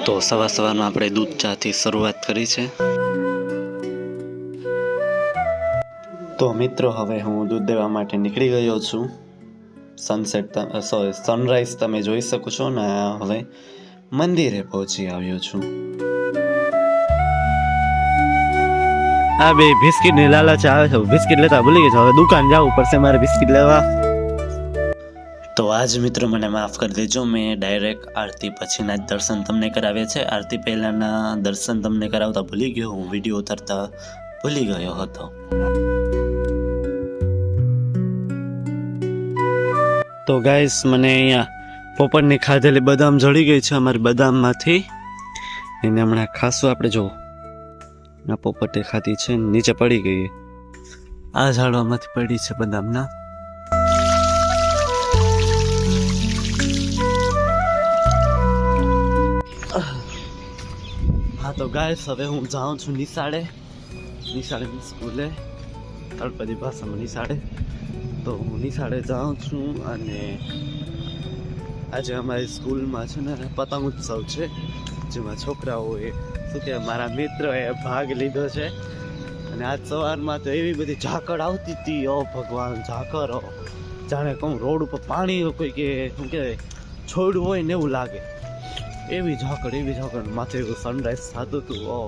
તો સવારમાં આપણે દૂધ ચાથી શરૂઆત કરી છે। તો મિત્રો હવે હું દૂધ દેવા માટે નીકળી ગયો છું। સનરાઈઝ તમે જોઈ શકો છો ને હવે મંદિરે પહોંચી આવ્યો છું। આ બે બિસ્કિટ ની લાલચ આવે છે, બિસ્કિટ લેતા ભૂલી ગયો છું, હવે દુકાન જવું પડશે મારે બિસ્કિટ લેવા। તો આજ મિત્રો મને માફ કરી દેજો, મેં ડાયરેક્ટ આરતી પછીના જ દર્શન તમને કરાવ્યા છે। આરતી પહેલાના દર્શન તમને કરાવતા ભૂલી ગયો, હું વિડીયો ઉતારતા ભૂલી ગયો હતો। તો ગાઈસ મને અહીંયા પોપટની ખાધેલી બદામ જળી ગઈ છે અમારી બદામમાંથી, એને હમણાં ખાસું આપણે જો આ પોપટે ખાધી છે, નીચે પડી ગઈ, આ ઝાડવામાંથી પડી છે બદામના। હા તો ગાઈસ હવે હું જાઉં છું નિશાળે સ્કૂલે, તળપદી ભાષામાં નિશાળે। તો હું નિશાળે જાઉં છું અને આજે અમારી સ્કૂલમાં છે ને પતંગ ઉત્સવ છે, જેમાં છોકરાઓએ શું કે મારા મિત્રોએ ભાગ લીધો છે। અને આજ સવારમાં તો એવી બધી ઝાકળ આવતી હતી, ઓ ભગવાન ઝાકળ, જાણે કહું રોડ ઉપર પાણી કોઈ કે શું કહેવાય છોડ્યું હોય ને એવું લાગે, એવી ઝાકળ માથે એવું સનરાઈઝ થતું હતું, ઓ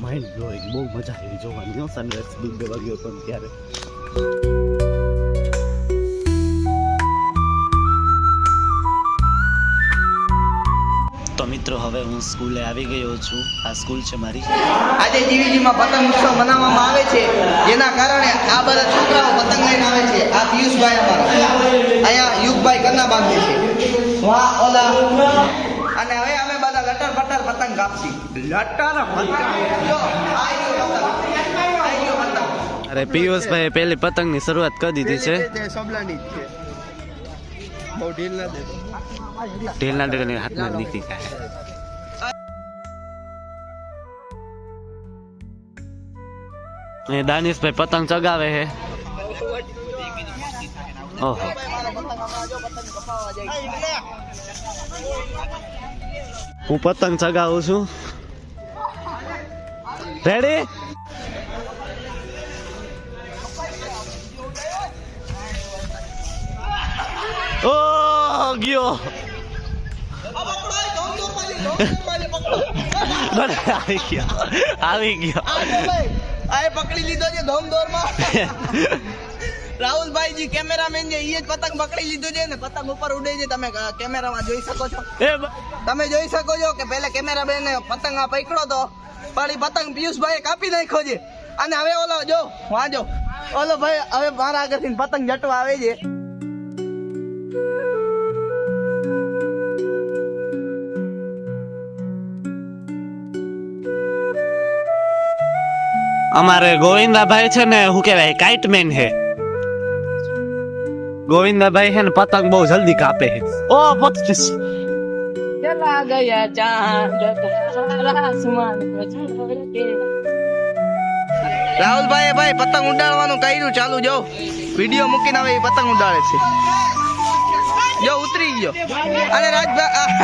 માઇન્ડ બ્લોઈંગ, બહુ મજા આવી જોવાની સનરાઈઝ દૂધ દેવા ગયો હતો ત્યારે। તો મિત્રો હવે હું સ્કૂલે આવી ગયો છું, આ સ્કૂલ છે મારી। આજે જીવીજીમાં પતંગ ઉત્સવ મનાવવામાં આવે છે, જેના કારણે આ બધા છોકરાઓ પતંગ લઈને આવે છે। આ પિયુષભાઈ અમારા અહીંયા યુગભાઈ કન્ના બાંધે છે, વાહ ઓલા, અને હવે અમે બધા લટર બટર પતંગ કાપશી। લટર પતંગ, અરે પિયુષભાઈ પહેલી પતંગની શરૂઆત કરી દીધી છે। સબલાની છે, બહુ ઢીલ ના દે, ઢીલના ડેને હાથમાં નીકળી જાય। એ દાનિશભાઈ પતંગ ચગાવે છે, ઓહો હું પતંગ ચગાવું છું, રેડી? ઓ ગયો, આવી ગયો આ પકડી લીધો છે ધોમધોરમાં। રાહુલભાઈજી કેમેરામેન છે, એ જ પતંગ પકડી લીધો છે ને પતંગ ઉપર ઉડે છે, તમે કેમેરામાં જોઈ શકો છો। તમે જોઈ શકો છો કે પહેલા કેમેરામેન પતંગ આ પકડો તો પણ એ પતંગ પિયુષભાઈ કાપી નાખ્યો છે, અને હવે ઓલો જો વાંચો ઓલો ભાઈ હવે મારા આગળથી પતંગ જટવા આવે છે। અમારે ગોવિંદાભાઈ છે ને શું કહેવાય કાઇટમેન છે, ગોવિંદાભાઈ છે ને પતંગ બહુ જલ્દી કાપે છે। ઓ પતંગ ચલા ગયા ચાંદ આસમાન રાહુલભાઈ ભાઈ પતંગ ઉડાડવાનું કર્યું ચાલુ, જો વિડીયો મૂકીને હવે પતંગ ઉડાડે છે, જો ઉતરી ગયો। અને રાજભાઈ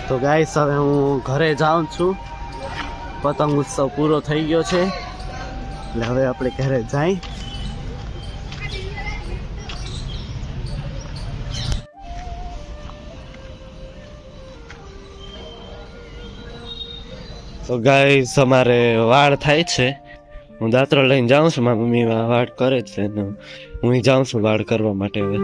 તો ગાઈસ હવે હું ઘરે જાઉં છું, પતંગ ઉત્સવ પૂરો થઈ ગયો છે એટલે હવે આપણે ઘરે જાય। તો ગાઈસ અમારે વાળ થાય છે, હું દાંતરો લઈને જાઉં છું, મારી મમ્મી વાળ કરે છે ને હું જાઉં છું વાળ કરવા માટે હવે।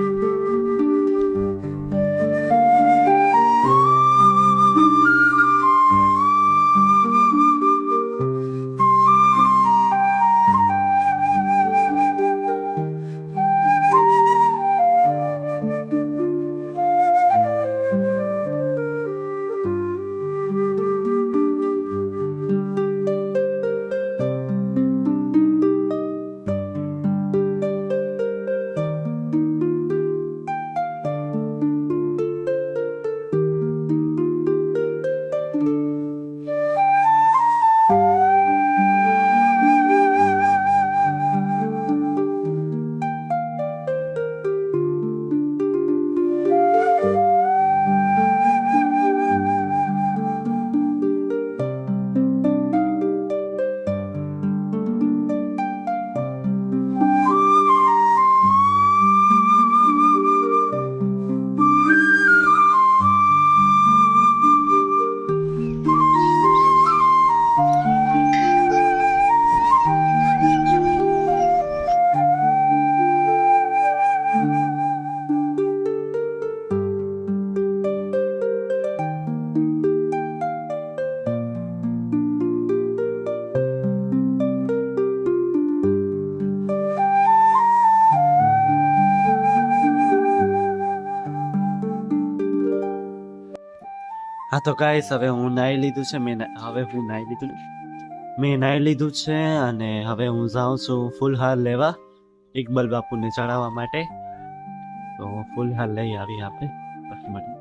તો ગાઈસ હવે હું નાઈ લીધું છે મેં નાઈ લીધું છે અને હવે હું જાઉં છું ફૂલહાર લેવા ઇકબાલ બાપુને ચડાવવા માટે. તો ફૂલહાર લઈ આવી આપણે પછી મળીએ.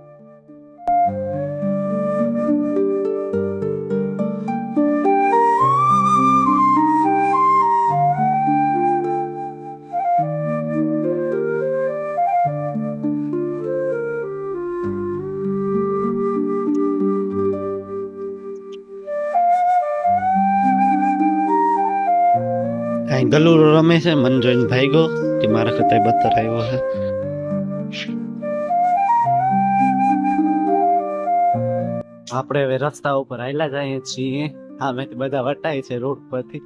અહીં ગલુરો રમે છે મન જોઈને ભાગ્યો કે મારા કરતા બત્તર આવ્યો છે. આપણે હવે રસ્તા ઉપર આયલા જઈએ છીએ. હા બધા વટાય છે રોડ પરથી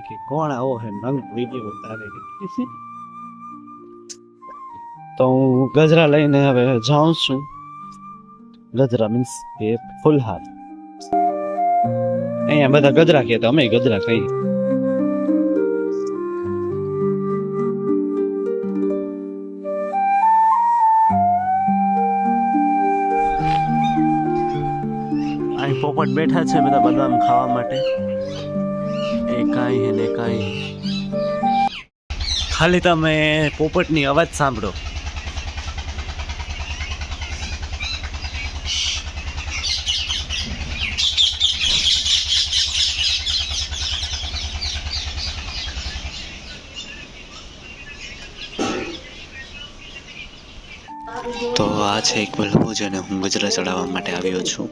કે કોણ આવો છે નંગ વિડીયો ઉતારે. તો હું ગજરા લઈને હવે જાઉં છું. ગજરા મીન્સ કે ફૂલહાર. અહીંયા બધા ગજરા કહે તો અમે ગજરા કહીએ. અહીં પોપટ બેઠા છે બધા બદામ ખાવા માટે. એ કાંઈ હે ને કાંઈ. ખાલી તમે પોપટની અવાજ સાંભળો. તો આ છે ઇકબાલ બાપુ જેને હું ગજરા ચડાવવા માટે આવ્યો છું.